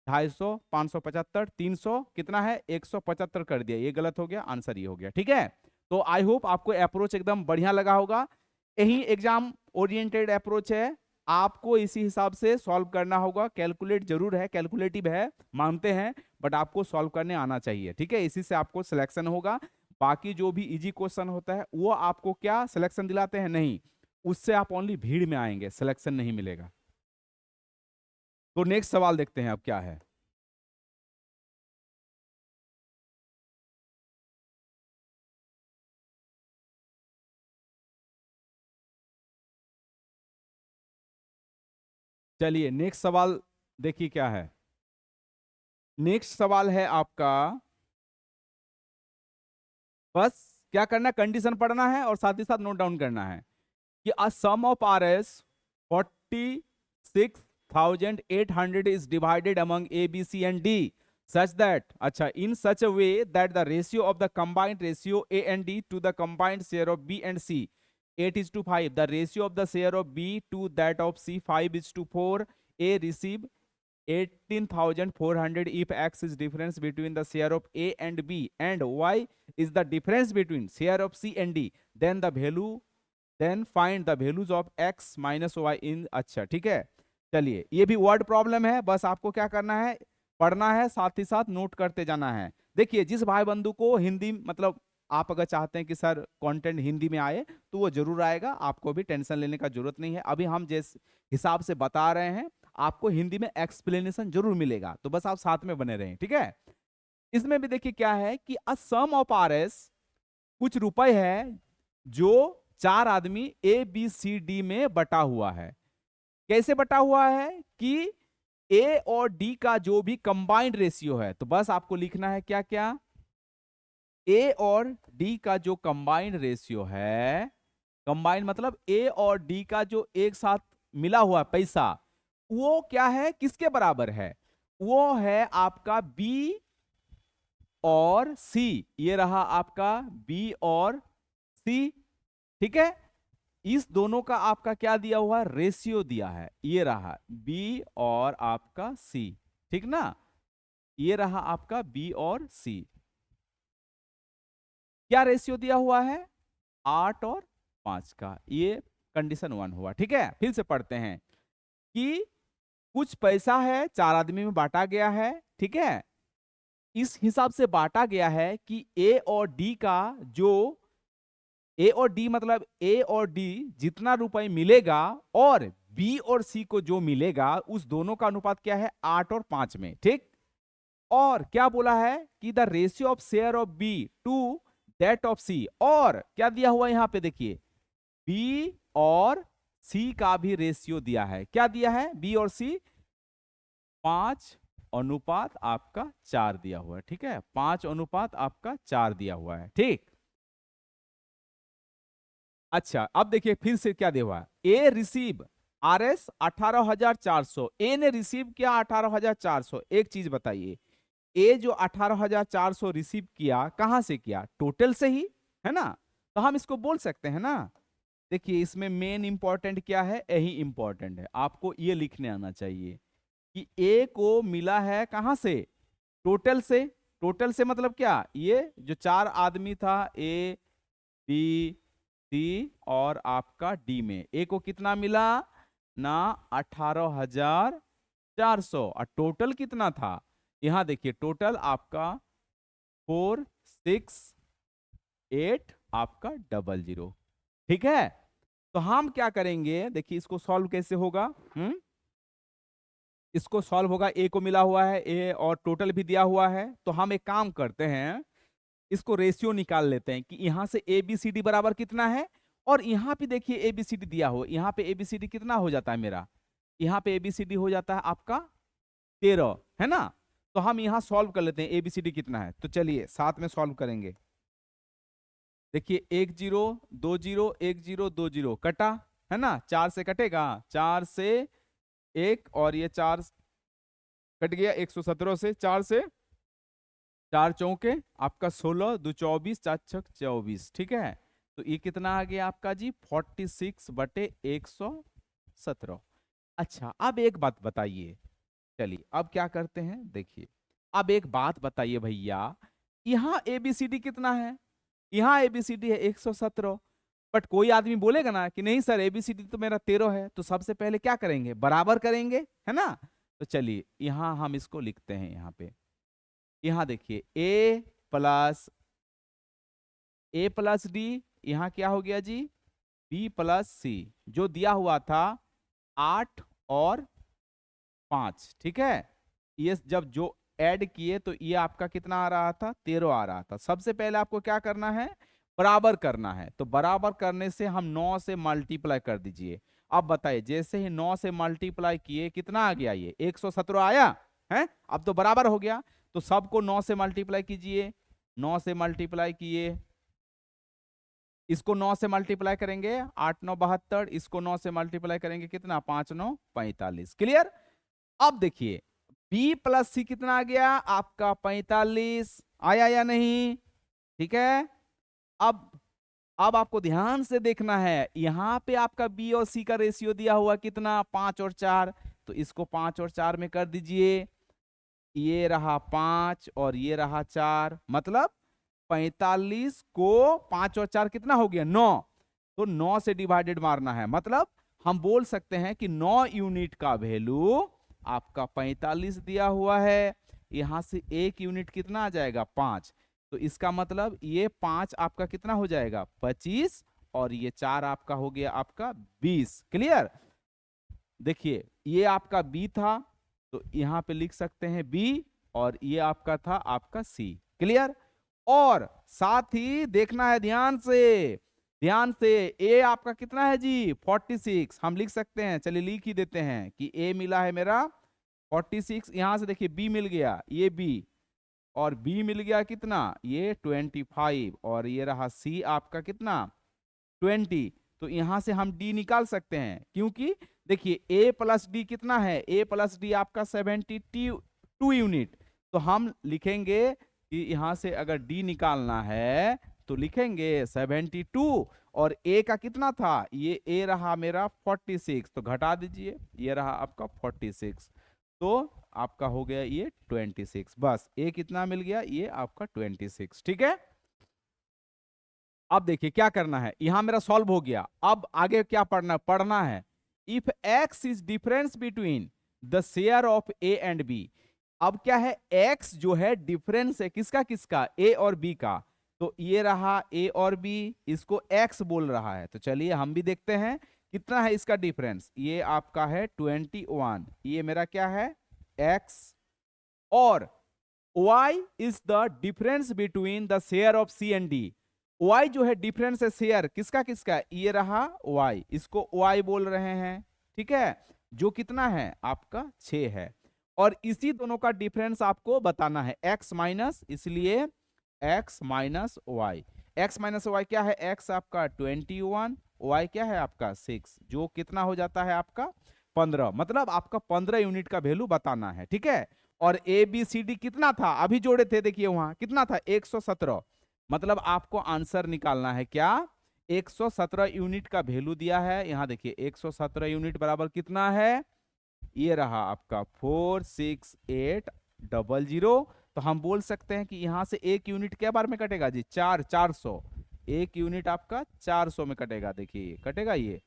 250, 575, 300 कितना है 175 कर दिया, ये गलत हो गया, आंसर ये हो गया। ठीक है, तो आई होप आपको अप्रोच एकदम बढ़िया लगा होगा, यही एग्जाम ओरिएंटेड अप्रोच है, आपको इसी हिसाब से सॉल्व करना होगा। कैलकुलेट जरूर है, कैलकुलेटिव है मानते हैं, बट आपको सॉल्व करने आना चाहिए। ठीक है, इसी से आपको सिलेक्शन होगा, बाकी जो भी इजी क्वेश्चन होता है वो आपको क्या सिलेक्शन दिलाते हैं, नहीं, उससे आप ओनली भीड़ में आएंगे, सिलेक्शन नहीं मिलेगा। तो नेक्स्ट सवाल देखते हैं अब क्या है। चलिए नेक्स्ट सवाल देखिए क्या है। नेक्स्ट सवाल है आपका, बस क्या करना, कंडीशन पढ़ना है और साथ ही साथ नोट डाउन करना है कि a sum of R S 46,800 is divided among A B C and D such that, अच्छा in such a way that the ratio of the combined ratio A and D to the combined share of B and C 8:5, the ratio of the share of B to that of C 5:4, A receive 18,400 if X is difference between the share of A and B and Y is the difference between share of C and D, then find the values of X minus Y in, अच्छा ठीक है। चलिए ये भी word problem है, बस आपको क्या करना है, पढ़ना है, साथ ही साथ नोट करते जाना है। देखिए जिस भाई बंधु को हिंदी, मतलब आप अगर चाहते हैं कि सर कंटेंट हिंदी में आए तो वो जरूर आएगा, आपको भी टेंशन लेने का जरूरत नहीं है। अभी हम जिस हिसाब से बता रहे हैं आपको हिंदी में एक्सप्लेनेशन जरूर मिलेगा, तो बस आप साथ में बने रहें। ठीक है, इसमें भी देखिए क्या है कि a sum of R S, कुछ रुपए है जो चार आदमी ए बी सी डी में बटा हुआ है। कैसे बटा हुआ है कि ए और डी का जो भी कंबाइंड रेशियो है, तो बस आपको लिखना है क्या क्या, ए और डी का जो कंबाइंड रेशियो है, कंबाइंड मतलब ए और डी का जो एक साथ मिला हुआ पैसा, वो क्या है, किसके बराबर है, वो है आपका बी और सी, ये रहा आपका बी और सी। ठीक है, इस दोनों का आपका क्या दिया हुआ, रेशियो दिया है, ये रहा बी और आपका सी। ठीक ना, ये रहा आपका बी और सी, क्या रेशियो दिया हुआ है 8 और 5 का, ये कंडीशन 1 हुआ। ठीक है, फिर से पढ़ते हैं कि कुछ पैसा है चार आदमी में बांटा गया है। ठीक है, इस हिसाब से बांटा गया है कि ए और डी का जो, ए और डी मतलब ए और डी जितना रुपए मिलेगा और बी और सी को जो मिलेगा, उस दोनों का अनुपात क्या है 8 और 5 में। ठीक, और क्या बोला है कि the ratio of share of B to that of C, और क्या दिया हुआ यहां पे देखिए बी और सी का भी रेशियो दिया है। क्या दिया है? बी और सी 5:4 आपका 4 दिया हुआ है। ठीक है, 5:4 आपका 4 दिया हुआ है। ठीक, अच्छा अब देखिए फिर से क्या दिया हुआ है। ए रिसीव आर एस 18,400, ए ने रिसीव किया 18,400। एक चीज बताइए, ए जो 18,400 रिसीव किया कहां से किया? टोटल से ही, है ना? तो हम इसको बोल सकते हैं ना। देखिए इसमें मेन इंपॉर्टेंट क्या है? यही इंपॉर्टेंट है, आपको ये लिखने आना चाहिए कि ए को मिला है कहां से? टोटल से। टोटल से मतलब क्या? ये जो 4 आदमी था, ए बी सी और आपका डी, में ए को कितना मिला ना? 18,400। और टोटल कितना था? यहां देखिए टोटल आपका 468 आपका 00। ठीक है, तो हम क्या करेंगे, देखिए इसको सॉल्व कैसे होगा। इसको सॉल्व होगा, ए को मिला हुआ है, ए और टोटल भी दिया हुआ है, तो हम एक काम करते हैं, इसको रेशियो निकाल लेते हैं कि यहां से ए बी सी डी बराबर कितना है। और यहां पे देखिए ए बी सी डी दिया हो, यहां पे ए बी सी डी कितना हो जाता है मेरा? यहां पे ए बी सी डी हो जाता है आपका 13, है ना? तो हम यहां सॉल्व कर लेते हैं ए बी सी डी कितना है। तो चलिए साथ में सॉल्व करेंगे। देखिए 10 20 10 20 कटा, है ना? 4 से कटेगा, 4 से 1 और ये 4 कट गया, 117 से 4 से 4 चौके आपका 16, 2 24, 4 छक 24। ठीक है, तो ये कितना आ गया आपका जी? 46/117। अच्छा अब एक बात बताइए, चलिए अब क्या करते हैं, देखिए अब एक बात बताइए भैया, यहाँ एबीसीडी कितना है? यहाँ एबीसीडी है 117। बट कोई आदमी बोलेगा ना कि नहीं सर एबीसीडी तो मेरा 13 है, तो सबसे पहले क्या करेंगे? बराबर करेंगे, है ना? तो चलिए यहां हम इसको लिखते हैं। यहाँ पे यहां देखिए ए प्लस डी, यहां क्या हो गया जी? बी प्लस सी, जो दिया हुआ था 8 और 5। ठीक है, ये जब जो ऐड किए तो ये आपका कितना आ रहा था? 13 आ रहा था। सबसे पहले आपको क्या करना है? बराबर करना है। तो बराबर करने से हम 9 से मल्टीप्लाई कर दीजिए। अब बताइए, जैसे ही 9 से मल्टीप्लाई किए कितना आ गया? ये 117 आया है। अब तो बराबर हो गया, तो सबको 9 से मल्टीप्लाई कीजिए। 9 से मल्टीप्लाई किए, इसको 9 से मल्टीप्लाई करेंगे 8 9 72, इसको 9 से मल्टीप्लाई करेंगे कितना? 5 9 45। क्लियर? अब देखिए बी प्लस सी कितना आ गया आपका? 45 आया या नहीं? ठीक है, अब अब आपको ध्यान से देखना है, यहां पे आपका बी और सी का रेशियो दिया हुआ कितना? 5 और 4। तो इसको 5 और 4 में कर दीजिए, ये रहा 5 और ये रहा 4, मतलब 45 को 5 और 4 कितना हो गया? 9। तो 9 से डिवाइडेड मारना है, मतलब हम बोल सकते हैं कि 9 यूनिट का वैल्यू आपका 45 दिया हुआ है। यहां से 1 यूनिट कितना आ जाएगा? 5। तो इसका मतलब ये 5 आपका कितना हो जाएगा? 25, और ये 4 आपका हो गया आपका 20। क्लियर? देखिए ये आपका बी था, तो यहां पे लिख सकते हैं बी, और ये आपका था आपका सी। क्लियर? और साथ ही देखना है ध्यान से, ध्यान से, ए आपका कितना है जी? 46। हम लिख सकते हैं, चलिए लिख ही देते हैं कि ए मिला है मेरा 46। यहां से देखिए बी मिल गया, ये बी, और बी मिल गया कितना? ये 25, और ये रहा सी आपका कितना? 20। तो यहां से हम डी निकाल सकते हैं, क्योंकि देखिए ए प्लस डी कितना है? ए प्लस डी आपका 72 यूनिट। तो हम लिखेंगे कि यहां से अगर डी निकालना है तो लिखेंगे 72, और ए का कितना था? ये ए रहा मेरा 46, तो घटा दीजिए, ये रहा आपका 46, तो आपका हो गया ये 26। बस ए कितना मिल गया? ये आपका 26। ठीक है, अब देखिए क्या करना है, यहां मेरा सॉल्व हो गया। अब आगे क्या पढ़ना है, if X is difference between the share of A and B. अब क्या है? एक्स जो है डिफरेंस है किसका किसका? ए और बी का। तो ये रहा ए और बी, इसको एक्स बोल रहा है। तो चलिए हम भी देखते हैं कितना है इसका डिफरेंस। ये आपका है 21, ये मेरा क्या है? एक्स। और y is the difference between the share of C and D. y जो है डिफरेंस है शेयर किसका किसका, ये रहा y, इसको y बोल रहे हैं, ठीक है, जो कितना है आपका 6 है। और इसी दोनों का डिफरेंस आपको बताना है x माइनस, इसलिए x minus Y. x minus Y क्या है, x आपका 21, y क्या है आपका 6, जो कितना हो जाता है आपका 15। मतलब आपका 15 यूनिट का वैल्यू बताना है, ठीक है। और ए बी सी डी कितना था, अभी जोड़े थे, देखिए वहां कितना था 117। मतलब आपको आंसर निकालना है क्या, 117 यूनिट का वैल्यू दिया है। यहाँ देखिए 117 यूनिट बराबर कितना है, ये रहा आपका 46800। तो हम बोल सकते हैं कि यहां से एक यूनिट क्या बार में कटेगा जी, 400। एक यूनिट आपका 400 में कटेगा, देखिए कटेगा ये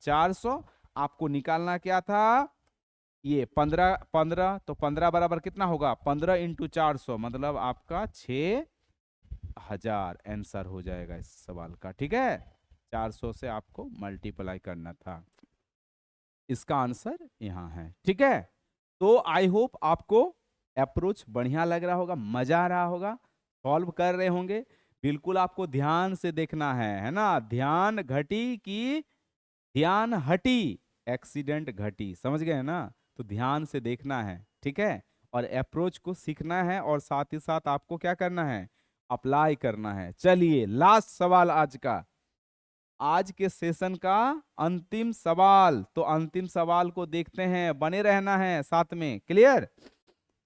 400। आपको निकालना क्या था, ये 15 15, तो 15 बराबर कितना होगा, 15 इंटू 400, मतलब आपका 6000 आंसर हो जाएगा इस सवाल का, ठीक है। 400 से आपको मल्टीप्लाई करना था, इसका आंसर यहाँ है, ठीक है। तो आई होप आपको अप्रोच बढ़िया लग रहा होगा, मजा आ रहा होगा, सॉल्व कर रहे होंगे। बिल्कुल आपको ध्यान से देखना है ना, ध्यान घटी की ध्यान हटी, एक्सीडेंट घटी, समझ गए ना। तो ध्यान से देखना है, ठीक है, और अप्रोच को सीखना है, और साथ ही साथ आपको क्या करना है, अप्लाई करना है। चलिए लास्ट सवाल आज का, आज के सेशन का अंतिम सवाल। तो अंतिम सवाल को देखते हैं, बने रहना है साथ में, क्लियर।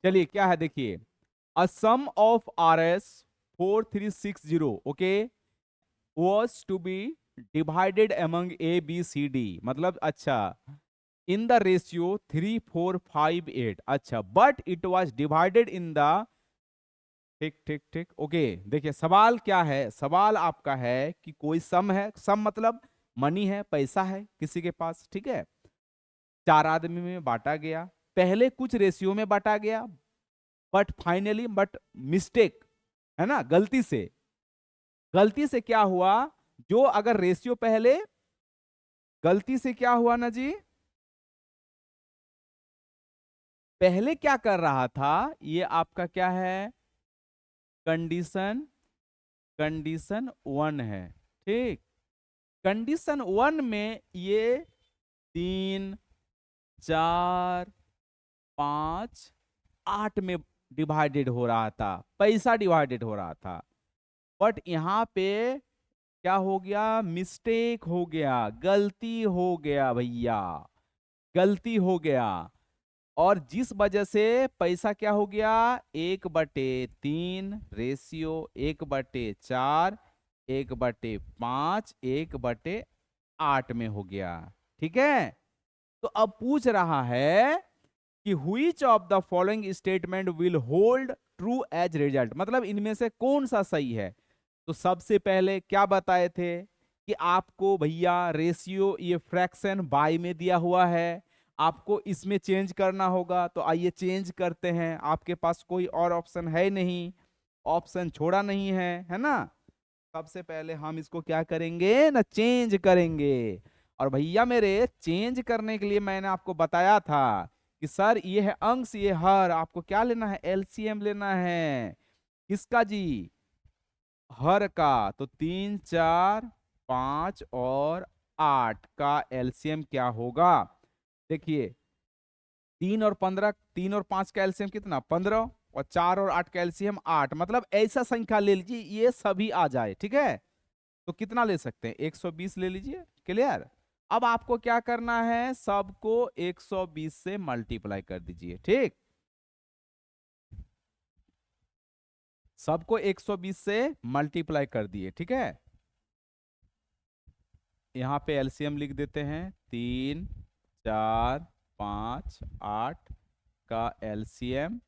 चलिए क्या है देखिए, a sum of R S 4360, okay, was to be divided among A, B, C, D, मतलब अच्छा इन द रेशियो 3458, अच्छा, but it was divided in the, ठीक ठीक ठीक, ओके। देखिए सवाल क्या है, सवाल आपका है कि कोई सम है, सम मतलब मनी है, पैसा है किसी के पास, ठीक है, 4 आदमी में बांटा गया, पहले कुछ रेशियो में बांटा गया, बट फाइनली बट मिस्टेक है ना, गलती से, गलती से क्या हुआ, जो अगर रेशियो पहले, गलती से क्या हुआ ना जी, पहले क्या कर रहा था, ये आपका क्या है, कंडीशन, कंडीशन 1 है, ठीक। कंडीशन 1 में ये 3 4 5 8 में डिवाइडेड हो रहा था, पैसा डिवाइडेड हो रहा था। बट यहाँ पे क्या हो गया, मिस्टेक हो गया, गलती हो गया भैया, गलती हो गया। और जिस वजह से पैसा क्या हो गया, 1/3 रेशियो 1/4, 1/5, 1/8 में हो गया, ठीक है। तो अब पूछ रहा है कि which of the following statement will hold true as result, मतलब इनमें से कौन सा सही है। तो सबसे पहले क्या बताए थे कि आपको भैया रेशियो, ये फ्रैक्शन बाई में दिया हुआ है, आपको इसमें चेंज करना होगा। तो आइए चेंज करते हैं, आपके पास कोई और ऑप्शन है नहीं, ऑप्शन छोड़ा नहीं है ना। सबसे पहले हम इसको क्या करेंगे ना, चेंज करेंगे। और भैया मेरे चेंज करने के लिए मैंने आपको बताया था कि सर ये है अंश, ये हर, आपको क्या लेना है, एलसीएम लेना है, किसका जी, हर का। तो 3 4 5 और 8 का एलसीएम क्या होगा, देखिए 3 और 15, 3 और 5 का एलसीएम कितना 15, और 4 और 8 का एलसीएम 8, मतलब ऐसा संख्या ले लीजिए ये सभी आ जाए, ठीक है। तो कितना ले सकते हैं, 120 ले लीजिए, क्लियर। अब आपको क्या करना है, सबको 120 से मल्टीप्लाई कर दीजिए, ठीक, सबको 120 से मल्टीप्लाई कर दिए, ठीक है। यहाँ पे एलसीएम लिख देते हैं, 3 4 5 8 का एलसीएम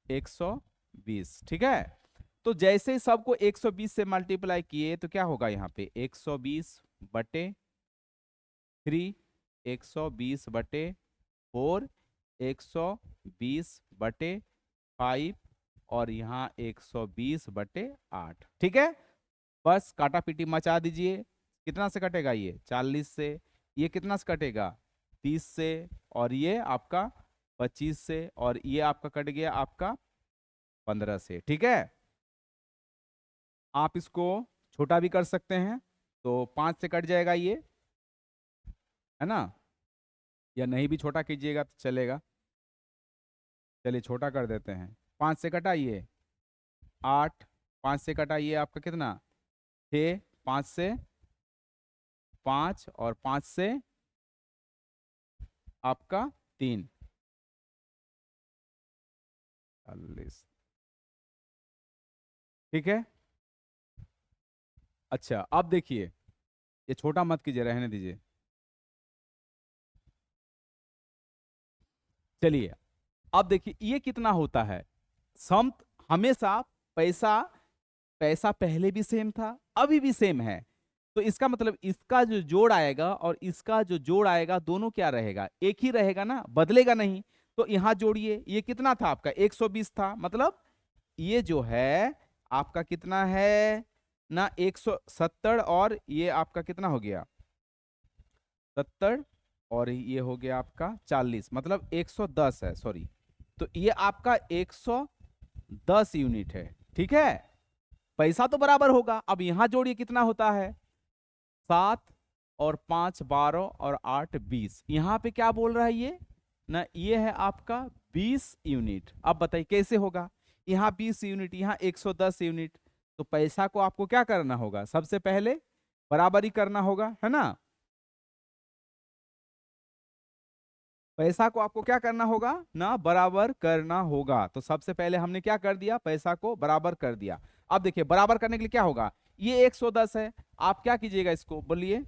120, ठीक है। तो जैसे ही सबको 120 से मल्टीप्लाई किए तो क्या होगा, यहाँ पे 120/3, 120/4, 120/5, और यहाँ 120/8, ठीक है। बस काटा पीटी मचा दीजिए, कितना से कटेगा ये 40 से, ये कितना से कटेगा 30 से, और ये आपका 25 से, और ये आपका कट गया आपका 15 से, ठीक है। आप इसको छोटा भी कर सकते हैं, तो 5 से कट जाएगा ये, है ना, या नहीं भी छोटा कीजिएगा तो चलेगा। चलिए छोटा कर देते हैं। 5 से कटाइए 8, 5 से कटाइए आपका कितना 6, 5 से 5 और 5 से आपका 3, 40। ठीक है। अच्छा अब देखिए, ये छोटा मत कीजिए, रहने दीजिए। चलिए अब देखिए ये कितना होता है। सम हमेशा पैसा पैसा पहले भी सेम था, अभी भी सेम है, तो इसका मतलब इसका जो जोड़ आएगा और इसका जो जोड़ आएगा दोनों क्या रहेगा, एक ही रहेगा ना, बदलेगा नहीं। तो यहां जोड़िए, ये कितना था आपका 120 था, मतलब ये जो है आपका कितना है ना 170, और ये आपका कितना हो गया 70, और ये हो गया आपका 40, मतलब 110 है, सॉरी। तो ये आपका 110 यूनिट है। ठीक है, पैसा तो बराबर होगा। अब यहां जोड़िए कितना होता है 7 और 5 12 और 8 20। यहां पे क्या बोल रहा है ये ना, ये है आपका 20 यूनिट। अब बताइए कैसे होगा, यहाँ 20 यूनिट, यहाँ 110 यूनिट। तो पैसा को आपको क्या करना होगा, सबसे पहले बराबरी करना होगा, है ना। पैसा को आपको क्या करना होगा ना, बराबर करना होगा। तो सबसे पहले हमने क्या कर दिया, पैसा को बराबर कर दिया। अब देखिए बराबर करने के लिए क्या होगा, ये 110 है, आप क्या कीजिएगा, इसको बोलिए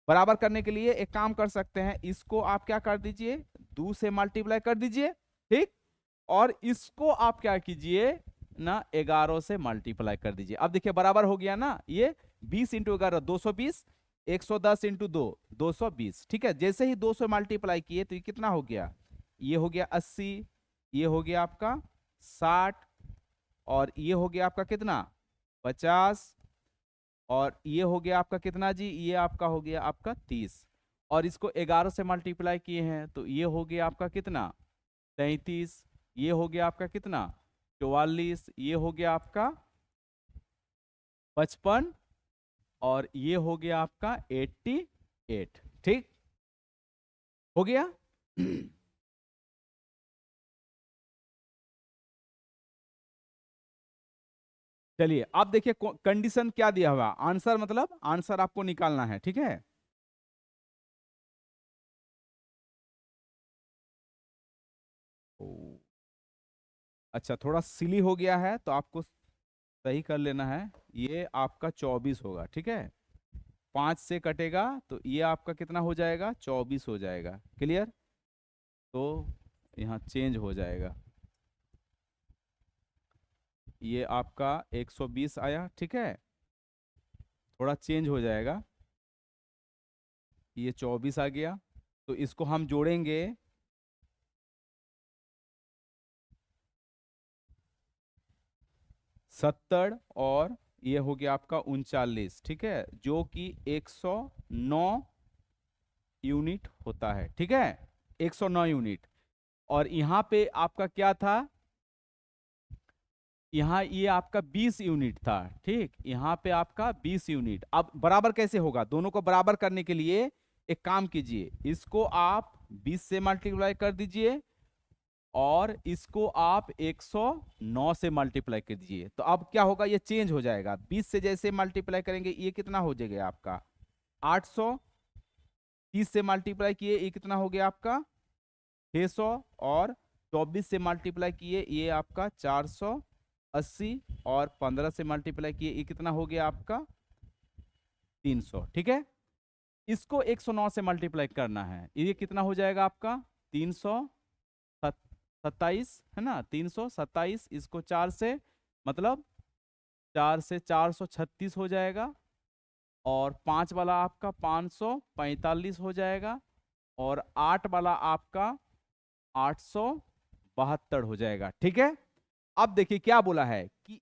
बराबर करने के लिए एक काम कर सकते हैं, इसको आप क्या कर दीजिए 2 से मल्टीप्लाई कर दीजिए, ठीक। और इसको आप क्या कीजिए ना 11 से मल्टीप्लाई कर दीजिए। अब देखिए बराबर हो गया ना, ये 20 इंटू 11 220, 110 इंटू 2 220। ठीक है, जैसे ही 2 से मल्टीप्लाई किए तो ये कितना हो गया, ये हो गया 80, ये हो गया आपका 60, और ये हो गया आपका कितना 50, और ये हो गया आपका कितना जी, ये आपका हो गया आपका 30। और इसको 11 से मल्टीप्लाई किए हैं तो ये हो गया आपका कितना 33, ये हो गया आपका कितना 44, ये हो गया आपका 55, और ये हो गया आपका 88। ठीक हो गया। चलिए अब देखिए कंडीशन क्या दिया हुआ, आंसर मतलब आंसर आपको निकालना है, ठीक है। ओ, अच्छा थोड़ा सिली हो गया है तो आपको सही कर लेना है। ये आपका 24 होगा, ठीक है। 5 से कटेगा तो ये आपका कितना हो जाएगा 24 हो जाएगा, क्लियर। तो यहाँ चेंज हो जाएगा, ये आपका 120 आया, ठीक है, थोड़ा चेंज हो जाएगा, ये 24 आ गया। तो इसको हम जोड़ेंगे 70, और ये हो गया आपका 39, ठीक है, जो कि 109 यूनिट होता है, ठीक है, 109 यूनिट। और यहाँ पे आपका क्या था, यहाँ ये आपका 20 यूनिट था, ठीक, यहाँ पे आपका 20 यूनिट। अब बराबर कैसे होगा, दोनों को बराबर करने के लिए एक काम कीजिए, इसको आप 20 से मल्टीप्लाई कर दीजिए और इसको आप 109 से मल्टीप्लाई कर दीजिए। तो अब क्या होगा, ये चेंज हो जाएगा, 20 से जैसे मल्टीप्लाई करेंगे ये कितना हो जाएगा आपका 800, 30 से मल्टीप्लाई किए ये कितना हो गया आपका 600, और 24 से मल्टीप्लाई किए ये आपका 480, और 15 से मल्टीप्लाई किए ये कितना हो गया आपका 300। ठीक है, इसको 109 से मल्टीप्लाई करना है, ये कितना हो जाएगा आपका 327, है ना, 327। इसको 4 से मतलब 4 से 436 हो जाएगा, और 5 वाला आपका 545 हो जाएगा, और 8 वाला आपका 872 हो जाएगा। ठीक है, अब देखिए क्या बोला है कि